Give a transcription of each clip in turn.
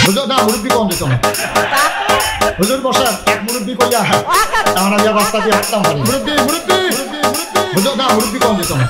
হুজুর না মুরব্বি কম দিত না হুজুর বসেন এক মুরব্বি কইয়া আমরা যা রাস্তা দিয়ে হাঁটতাম পারি মুরব্বি মুরব্বি হুজুর না মুরব্বি কম দিত না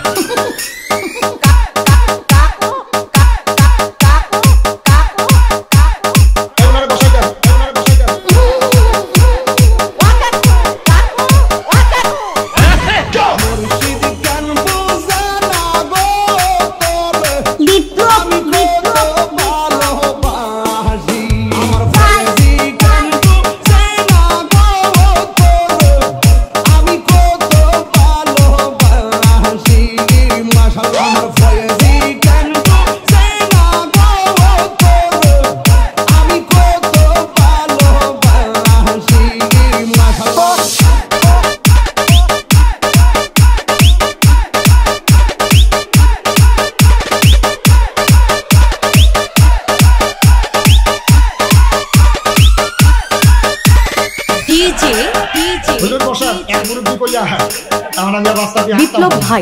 বিপ্লব ভাই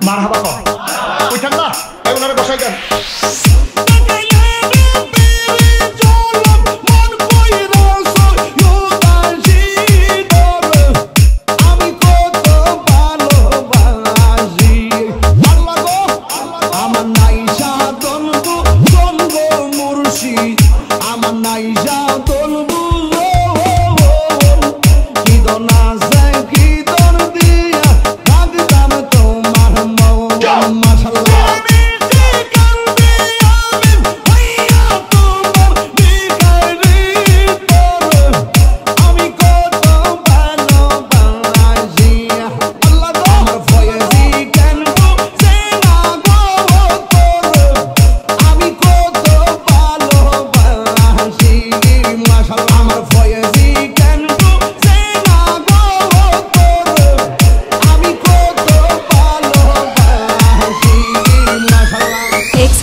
মারহাবা কর ওইখান না ওনারে বসাই দেন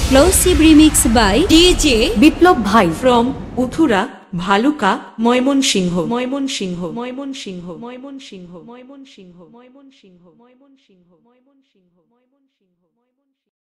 Explosive remix by DJ বিপ্লব ভাই from উথুরা ভালুকা ময়মনসিংহ ময়মনসিংহ ময়মনসিংহ ময়মনসিংহ ময়মনসিংহ ময়মনসিংহ ময়মনসিংহ ময়মনসিংহ ময়মনসিংহ